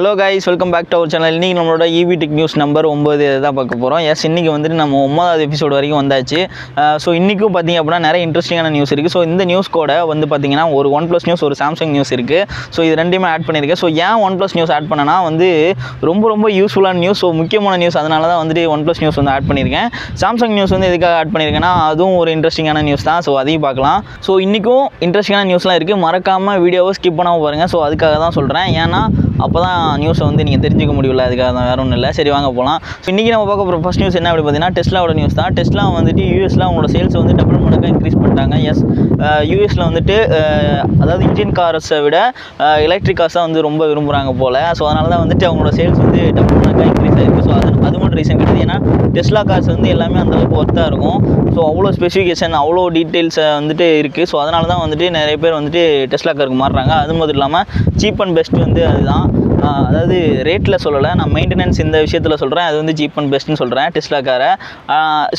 Hello guys, welcome back to our channel. இன்னைக்கு நம்மளோட EV Tech News number 9 தான் பார்க்க போகிறோம். எஸ் இன்னைக்கு வந்துட்டு நம்ம 9வது எபிசோடு வரைக்கும் வந்தாச்சு. ஸோ இன்றைக்கும் பார்த்தீங்க அப்படின்னா நிறைய இன்ட்ரெஸ்டிங்கான நியூஸ் இருக்குது. ஸோ இந்த நியூஸ் கூட வந்து பார்த்தீங்கன்னா ஒரு OnePlus நியூஸ், ஒரு சாம்சங் நியூஸ் இருக்குது. ஸோ இது ரெண்டுமே ஆட் பண்ணியிருக்கேன். ஸோ ஏன் OnePlus நியூஸ் ஆட் பண்ணனா வந்து ரொம்ப யூஸ்ஃபுல்லான நியூஸ், ஸோ முக்கியமான நியூஸ். அதனால தான் வந்துட்டு OnePlus நியூஸ் வந்து ஆட் பண்ணியிருக்கேன். சாம்சங் நியூஸ் வந்து எதுக்காக ஆட் பண்ணியிருக்கேன்னா அதுவும் ஒரு இன்ட்ரெஸ்டிங்கான நியூஸ் தான். ஸோ அதையும் பார்க்கலாம். ஸோ இன்றைக்கும் இன்ட்ரெஸ்டிங்கான நியூஸ்லாம் இருக்குது. மறக்காமல் வீடியோவை ஸ்கிப் பண்ணாமல் பாருங்கள். ஸோ அதுக்காக தான் சொல்கிறேன். ஏன்னா அப்போ தான் நியூஸை வந்து நீங்கள் தெரிஞ்சிக்க முடியல. அதுக்காக தான், வேறு ஒன்றும் இல்லை. சரி வாங்க போகலாம். ஸோ இன்றைக்கி நம்ம பார்க்க போகிற ஃபஸ்ட் நியூஸ் என்ன அப்படி பார்த்தீங்கன்னா டெஸ்லாவோட நியூஸ் தான். டெஸ்லா வந்துட்டு யூஎஸில் அவங்களோட சேல்ஸ் வந்து டபுள் மடங்காக இன்க்ரீஸ் பண்ணிட்டாங்க. எஸ் யூஎஸில் வந்துட்டு அதாவது இன்ஜின் கார்ஸை விட எலக்ட்ரிக் கார்ஸ் தான் வந்து ரொம்ப விரும்புகிறாங்க போல். ஸோ அதனால தான் வந்துட்டு அவங்களோட சேல்ஸ் வந்து டபுள் மடங்காக இன்க்ரீஸ் ஆகிருக்கு. ஸோ அது மட்டும் ரீசன் கிடையாது. ஏன்னா டெஸ்லா கார்ஸ் வந்து எல்லாமே அந்தளவுக்கு ஒர்த்தாக இருக்கும். ஸோ அவ்வளோ ஸ்பெசிஃபிகேஷன், அவ்வளோ டீட்டெயில்ஸை வந்துட்டு இருக்குது. ஸோ அதனால தான் வந்துட்டு நிறைய பேர் வந்துட்டு டெஸ்லா காருக்கு மாறுறாங்க. அது மட்டும் இல்லாமல் சீப் அண்ட் பெஸ்ட் வந்து அதுதான். அதாவது ரேட்டில் சொல்லலை, நான் மெயின்டெனன்ஸ் இந்த விஷயத்தில் சொல்கிறேன். அது வந்து சீப் அண்ட் பெஸ்ட்னு சொல்கிறேன் டெஸ்லா காரை.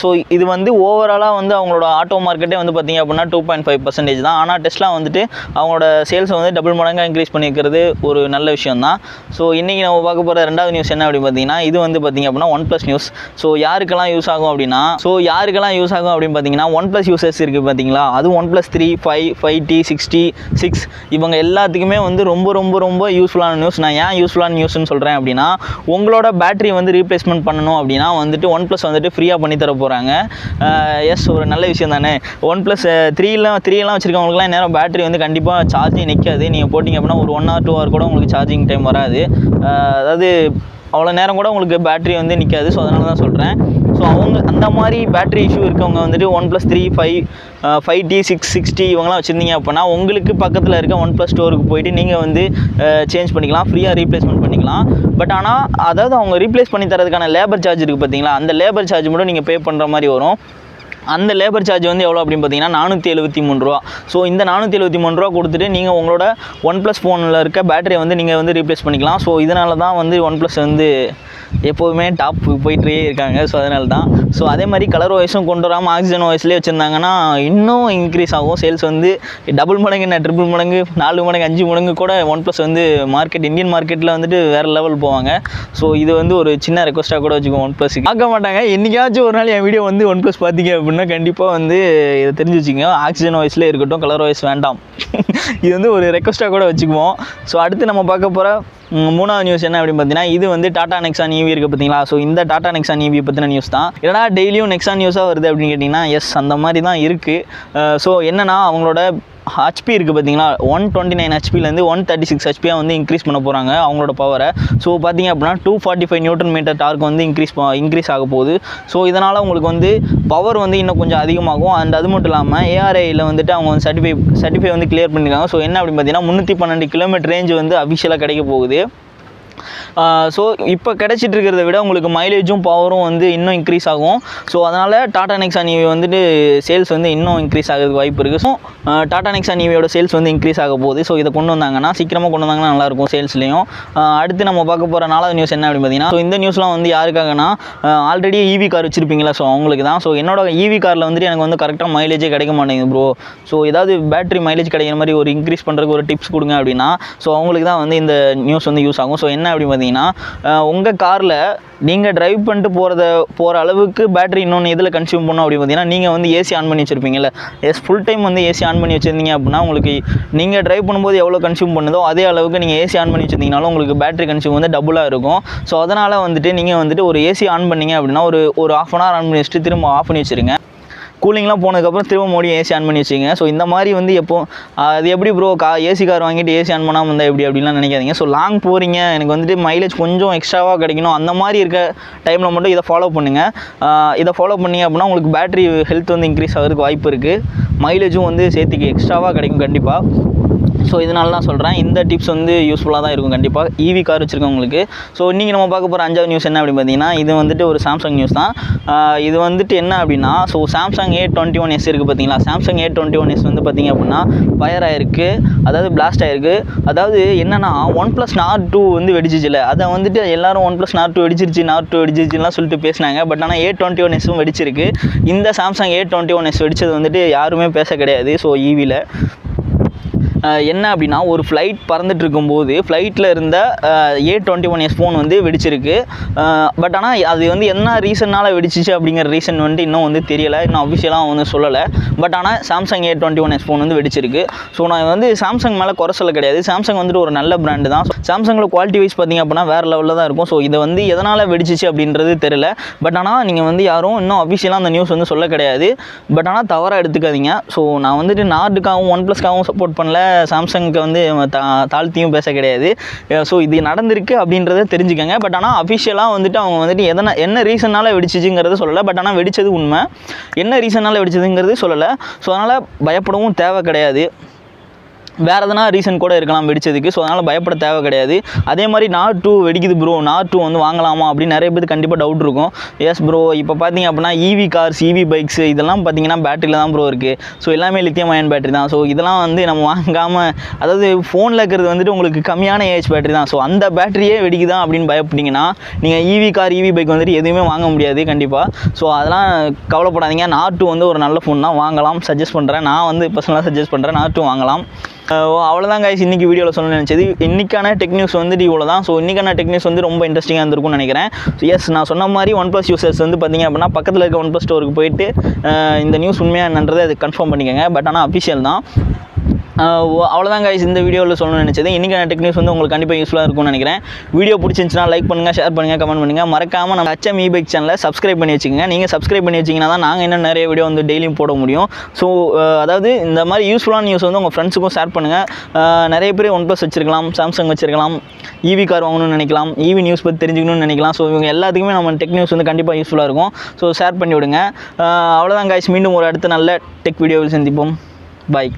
ஸோ இது வந்து ஓவராலாக வந்து அவங்களோட ஆட்டோ மார்க்கெட்டே வந்து பார்த்திங்க அப்படின்னா 2.5% தான். ஆனால் டெஸ்லா வந்துட்டு அவங்களோட சேல்ஸை வந்து டபுள் மடங்காக இன்க்ரீஸ் பண்ணியிருக்கிறது ஒரு நல்ல விஷயம் தான். ஸோ இன்றைக்கி நம்ம பார்க்க போகிற ரெண்டாவது நியூஸ் என்ன அப்படின்னு பார்த்தீங்கன்னா இது வந்து பார்த்திங்க அப்படின்னா OnePlus நியூஸ். ஸோ யாருக்கெல்லாம் யூஸ் ஆகும் அப்படின்னு பார்த்தீங்கன்னா OnePlus யூசர்ஸ் இருக்குது பார்த்தீங்களா, அது OnePlus 3, 5, 5T, 6T, 6 இவங்க எல்லாத்துக்குமே வந்து ரொம்ப யூஸ்ஃபுல்லான நியூஸ். நான் ஏன் யூஸ்ஃபுல்லான நியூஸ்னு சொல்கிறேன் அப்படின்னா, உங்களோட பேட்டரி வந்து ரீப்ளேஸ்மெண்ட் பண்ணணும் அப்படின்னா வந்துட்டு OnePlus வந்துட்டு ஃப்ரீயாக பண்ணி தர போகிறாங்க. எஸ் ஒரு நல்ல விஷயம் தானே. OnePlus 3எல்லாம் வச்சுருக்கவங்களுக்குலாம் நேரம் பேட்டரி வந்து கண்டிப்பாக சார்ஜிங் நிற்காது. நீங்கள் போட்டிங்க அப்படின்னா ஒரு 1 or 2 hour கூட உங்களுக்கு சார்ஜிங் டைம் வராது. அதாவது அவ்வளோ நேரம் கூட உங்களுக்கு பேட்டரி வந்து நிற்காது. ஸோ அதனால தான் சொல்கிறேன். ஸோ அவங்க அந்த மாதிரி பேட்டரி இஷ்யூ இருக்கவங்க வந்துட்டு OnePlus 3, 5, 5T, 6, 6T இவங்களாம் வச்சுருந்தீங்க அப்படின்னா உங்களுக்கு பக்கத்தில் இருக்க OnePlus ஸ்டோருக்கு போயிட்டு நீங்கள் வந்து சேஞ்ச் பண்ணிக்கலாம், ஃப்ரீயாக ரீப்ளேஸ்மெண்ட் பண்ணிக்கலாம். பட் ஆனால் அதாவது அவங்க ரீப்ளேஸ் பண்ணி தரதுக்கான லேபர் சார்ஜ் இருக்குது பார்த்தீங்களா, அந்த லேபர் சார்ஜ் மட்டும் நீங்கள் பே பண்ணுற மாதிரி வரும். அந்த லேபர் சார்ஜ் வந்து எவ்வளோ அப்படின்னு பார்த்தீங்கன்னா 473 ரூபா. ஸோ இந்த 473 ரூபா கொடுத்துட்டு நீங்கள் உங்களோட OnePlus ஃபோனில் இருக்க பேட்டரியை வந்து நீங்கள் வந்து ரீப்ளேஸ் பண்ணிக்கலாம். ஸோ இதனால தான் வந்து OnePlus வந்து எப்போதுமே டாப் போயிட்டே இருக்காங்க. ஸோ அதனால தான். ஸோ அதே மாதிரி கலர் வாய்ஸும் கொண்டு வராமல் ஆக்சிஜன் வாய்ஸ்லேயே வச்சுருந்தாங்கன்னா இன்னும் இன்க்ரீஸ் ஆகும். சேல்ஸ் வந்து டபுள் மடங்கு, என்ன ட்ரிபிள் மடங்கு, 4 மடங்கு, 5 மடங்கு கூட OnePlus வந்து இந்தியன் மார்க்கெட்டில் வந்துட்டு வேறு லெவல் போவாங்க. ஸோ இது வந்து ஒரு சின்ன ரெக்வஸ்ட்டாக கூட வச்சுக்கோங்க. OnePlus பார்க்க மாட்டாங்க, என்றைக்காச்சும் ஒரு நாள் என் வீடியோ வந்து OnePlus பார்த்தீங்க அப்படின்னா கண்டிப்பாக வந்து இதை தெரிஞ்சு வச்சுங்க. ஆக்சிஜன் வாய்ஸ்லேயே இருக்கட்டும், கலர் வாய்ஸ் வேண்டாம். இது வந்து ஒரு ரெக்வஸ்ட்டாக கூட வச்சுக்குவோம். ஸோ அடுத்து நம்ம பார்க்க போகிற மூணாவது நியூஸ் என்ன அப்படின்னு பார்த்தீங்கன்னா இது வந்து டாடா நெக்ஸான் EV இருக்குது பார்த்தீங்களா. ஸோ இந்த டாடா நெக்ஸான் EV பற்றின நியூஸ் தான். ஏன்னா டெய்லியும் நெக்ஸான் நியூஸாக வருது அப்படின்னு கேட்டிங்கன்னா எஸ் அந்த மாதிரி தான் இருக்குது. ஸோ என்னென்னா அவங்களோட HP இருக்குது பார்த்தீங்களா, 129 HPலேருந்து 136 HPயாக வந்து இன்க்ரீஸ் பண்ண போகிறாங்க அவங்களோட பவரை. ஸோ பார்த்தீங்க அப்படின்னா 245 Nm டார்க் வந்து இன்க்ரீஸ் ஆக போகுது. ஸோ இதனால் உங்களுக்கு வந்து பவர் வந்து இன்னும் கொஞ்சம் அதிகமாகும். அண்ட் அது மட்டும் இல்லாமல் ARAயில் வந்துட்டு அவங்க வந்து சர்டிஃபை வந்து கிளியர் பண்ணியிருக்காங்க. ஸோ என்ன அப்படின்னு பார்த்தீங்கன்னா 312 km ரேஞ்ச் வந்து அஃபிஷியலாக கிடைக்க போகுது. ஸோ இப்போ கிடச்சிட்டு இருக்கிறத விட உங்களுக்கு மைலேஜும் பவரும் வந்து இன்னும் இன்க்ரீஸ் ஆகும். ஸோ அதனால் டாடா நெக்ஸான் EV வந்துட்டு சேல்ஸ் வந்து இன்னும் இன்க்ரீஸ் ஆகிறதுக்கு வாய்ப்பு இருக்குது. ஸோ டாடா நெக்ஸான் EVயோட சேல்ஸ் வந்து இன்க்ரீஸ் ஆக போகுது. ஸோ இதை கொண்டு வந்தாங்கன்னா சீக்கிரமாக கொண்டு வந்தாங்கன்னா நல்லாயிருக்கும் சேல்ஸ்லேயும். அடுத்து நம்ம பார்க்க போகிற 4வது நியூஸ் என்ன அப்படின்னு பார்த்தீங்கன்னா ஸோ இந்த நியூஸ்லாம் வந்து யாருக்காகனா ஆல்ரெடி EV கார் வச்சுருப்பீங்களா, ஸோ அவங்களுக்கு தான். ஸோ என்னோட EV காரில் வந்துட்டு எனக்கு வந்து கரெக்டாக மைலேஜே கிடைக்க மாட்டேங்குது ப்ரோ. ஸோ ஏதாவது பேட்டரி மைலேஜ் கிடைக்கிற மாதிரி ஒரு இன்க்ரீஸ் பண்ணுறதுக்கு ஒரு டிப்ஸ் கொடுங்க அப்படின்னா ஸோ அவங்களுக்கு தான் வந்து இந்த நியூஸ் வந்து யூஸ் ஆகும். ஸோ என்ன அப்படின்னு பார்த்தீங்கன்னா உங்கள் காரில் நீங்கள் ட்ரைவ் பண்ணிட்டு போகிற அளவுக்கு பேட்டரி இன்னொன்று எதில் கன்சியூம் பண்ணணும் அப்படின்னு பார்த்தீங்கன்னா நீங்கள் வந்து ஏசி ஆன் பண்ணி வச்சுருப்பீங்கல்ல. ஃபுல் டைம் வந்து ஏசி ஆன் பண்ணி வச்சுருந்தீங்க அப்படின்னா உங்களுக்கு நீங்கள் ட்ரைவ் பண்ணும்போது எவ்வளோ கன்சியூம் பண்ணுதோ அதே அளவுக்கு நீங்கள் ஏசி ஆன் பண்ணி வச்சுருந்தீங்கனாலும் உங்களுக்கு பேட்டரி கன்சியூம் வந்து டபுளாக இருக்கும். ஸோ அதனால் வந்துட்டு நீங்கள் வந்துட்டு ஒரு ஏசி ஆன் பண்ணிங்க அப்படின்னா ஒரு ½ hour ஆன் பண்ணி வச்சுட்டு திரும்ப ஆஃப் பண்ணி வச்சுருங்க. கூலிங்லாம் போனதுக்கப்புறம் திரும்ப மறுபடியும் ஏசி ஆன் பண்ணி வச்சுங்க. ஸோ இந்த மாதிரி வந்து அது எப்படி ப்ரோ ஏசி கார் வாங்கிட்டு ஏசி ஆன் பண்ணாமல் இருந்தால் எப்படி அப்படின்லாம் நினைக்காதீங்க. ஸோ லாங் போகிறீங்க, எனக்கு வந்துட்டு மைலேஜ் கொஞ்சம் எக்ஸ்ட்ராவாக கிடைக்கணும், அந்த மாதிரி இருக்க டைமில் மட்டும் இதை ஃபாலோ பண்ணுங்கள். இதை ஃபாலோ பண்ணிங்க அப்படின்னா உங்களுக்கு பேட்டரி ஹெல்த் வந்து இன்க்ரீஸ் ஆகிறதுக்கு வாய்ப்பு இருக்குது. மைலேஜும் வந்து சேர்த்துக்கு எக்ஸ்ட்ராவாக கிடைக்கும் கண்டிப்பாக. ஸோ இதனால தான் சொல்கிறேன், இந்த டிப்ஸ் வந்து யூஸ்ஃபுல்லாக தான் இருக்கும் கண்டிப்பாக EV கார் வச்சுருக்கவங்களுக்கு. ஸோ இன்றைக்கி நம்ம பார்க்க போகிற 5வது நியூஸ் என்ன அப்படின்னு பார்த்தீங்கன்னா இது வந்துட்டு ஒரு சாம்சங் நியூஸ் தான். இது வந்துட்டு என்ன அப்படின்னா ஸோ சாம்சங் A21s இருக்குது பார்த்தீங்களா. சாம்சங் A21s வந்து பார்த்திங்க அப்படின்னா ஃபயர் ஆகிருக்கு, அதாவது பிளாஸ்ட் ஆகிருக்கு. அதாவது என்னென்னா OnePlus Nord 2 வந்து வெடிச்சிச்சில்ல, அதை வந்துட்டு எல்லோரும் OnePlus Nord 2 வெடிச்சிருச்சுலாம் சொல்லிட்டு பேசினாங்க. பட் ஆனால் A21s வெடிச்சிருக்கு. இந்த சாம்சங் A21s வெடிச்சது வந்துட்டு யாருமே பேச கிடையாது. ஸோ EVயில் என்ன அப்படின்னா ஒரு ஃப்ளைட் பறந்துட்டு இருக்கும்போது ஃப்ளைட்டில் இருந்த A21s ஃபோன் வந்து வெடிச்சிருக்கு. பட் ஆனால் அது வந்து என்ன ரீசன்னால் வெடிச்சிச்சு அப்படிங்கிற ரீசன் வந்து இன்னும் வந்து தெரியலை, இன்னும் அஃபிஷியலாக வந்து சொல்லலை. பட் ஆனால் சாம்சங் A21s ஃபோன் வந்து வெடிச்சிருக்கு. ஸோ நான் வந்து சாம்சங் மேலே குறை சொல்ல கிடையாது, சாம்சங் வந்துட்டு ஒரு நல்ல பிராண்டு தான். சாம்சங்கில் குவாலிட்டி வைஸ் பார்த்திங்க அப்படின்னா வேறு லெவலில் தான் இருக்கும். ஸோ இதை வந்து எதனால் வெடிச்சிச்சு அப்படின்றது தெரியல. பட் ஆனால் நீங்கள் வந்து யாரும் இன்னும் அஃபிஷியலாக அந்த நியூஸ் வந்து சொல்ல கிடையாது. பட் ஆனால் தவறாக எடுத்துக்காதீங்க. ஸோ நான் வந்துட்டு நார்டுக்காகவும் OnePlusக்காகவும் சப்போர்ட் பண்ணல, சாம்சங்க்கு வந்து தாழ்த்தியும் பேச கிடையாது. ஸோ இது நடந்திருக்கு அப்படின்றத தெரிஞ்சுக்கங்க. பட் ஆனால் அஃபிஷியலாக வந்துட்டு அவங்க வந்துட்டு என்ன ரீசனால் வெடிச்சிச்சுங்கிறது சொல்லலை. பட் ஆனால் வெடித்தது உண்மை, என்ன ரீசனால் வெடிச்சதுங்கிறது சொல்லலை. ஸோ அதனால் பயப்படவும் தேவை கிடையாது. வேறு எதனா ரீசன் கூட இருக்கலாம் வெடிச்சதுக்கு. ஸோ அதனால் பயப்பட தேவை கிடையாது. அதே மாதிரி நாட் 2 வெடிக்குது ப்ரோ, நாட் 2 வந்து வாங்கலாமா அப்படின்னு நிறைய பேருக்கு கண்டிப்பாக டவுட் இருக்கும். எஸ் ப்ரோ, இப்போ பார்த்தீங்க அப்படின்னா EV கார்ஸ், EV பைக்ஸ் இதெல்லாம் பார்த்தீங்கன்னா பேட்டரியில் தான் ப்ரோ இருக்குது. ஸோ எல்லாமே லித்தியம் அயன் பேட்டரி தான். ஸோ இதெல்லாம் வந்து நம்ம வாங்காமல், அதாவது ஃபோனில் இருக்கிறது வந்துட்டு உங்களுக்கு கம்மியான ஏஹெச் பேட்டரி தான். ஸோ அந்த பேட்டரியே வெடிக்குதான் அப்படின்னு பயப்பட்டீங்கன்னா நீங்கள் EV கார், EV பைக் வந்துட்டு எதுவுமே வாங்க முடியாது கண்டிப்பாக. ஸோ அதெல்லாம் கவலைப்படாதீங்க. நாட் 2 வந்து ஒரு நல்ல ஃபோன் தான், வாங்கலாம், சஜஸ்ட் பண்ணுறேன். நான் வந்து பர்சனலாக சஜஸ்ட் பண்ணுறேன், நாட் 2 வாங்கலாம். அவ்வளோதான் கைஸ், இன்றைக்கி வீடியோவில் சொல்ல நினச்சது. இன்றைக்கான டெக் நியூஸ் வந்துட்டு இவ்வளோ தான். ஸோ இன்றைக்கான டெக் நியூஸ் வந்து ரொம்ப இன்ட்ரெஸ்டிங்காக இருந்திருக்கும்னு நினைக்கிறேன். ஸோ எஸ், நான் சொன்ன மாதிரி OnePlus யூசர்ஸ் வந்து பார்த்திங்க அப்படின்னா பக்கத்தில் இருக்க OnePlus ஸ்டோருக்கு போயிட்டு இந்த நியூஸ் உண்மையாக என்னன்றதை அது கன்ஃபார்ம் பண்ணிக்கோங்க. பட் ஆனால் அஃபிஷியல் தான். அவ்வளோதான் கைஸ், இந்த வீடியோவில் சொல்லணும்னு நினச்சது. இன்றைக்கான டெக் நியூஸ் வந்து உங்களுக்கு கண்டிப்பாக யூஸ்ஃபுல்லாக இருக்கும்னு நினைக்கிறேன். வீடியோ பிடிச்சிருந்துச்சுன்னா லைக் பண்ணுங்கள், ஷேர் பண்ணுங்கள், கமெண்ட் பண்ணுங்கள். மறக்காமல் நம்ம HM E-Bike சேனலை சப்ஸ்கிரைப் பண்ணி வச்சுக்கோங்க. நீங்கள் சப்ஸ்கிரைப் பண்ணி வச்சிங்கன்னா தான் நாங்கள் இன்னும் நிறைய வீடியோ வந்து டெய்லியும் போட முடியும். ஸோ அதாவது இந்த மாதிரி யூஸ்ஃபுல்லான நியூஸ் வந்து உங்கள் ஃப்ரெண்ட்ஸுக்கும் ஷேர் பண்ணுங்கள். நிறைய பேர் OnePlus வச்சிருக்கலாம், சாம்சங் வச்சிருக்கலாம், EV கார் வாங்கணும்னு நினைக்கலாம், EV நியூஸ் பற்றி தெரிஞ்சுக்கணும்னு நினைக்கலாம். ஸோ இவங்க எல்லாத்துக்குமே நம்ம டெக் நியூஸ் வந்து கண்டிப்பாக யூஸ்ஃபுல்லாக இருக்கும். ஸோ ஷேர் பண்ணி விடுங்க. அவ்வளோதான் கைஸ், மீண்டும் ஒரு அடுத்த நல்ல டெக் வீடியோவில் சந்திப்போம். பாய்.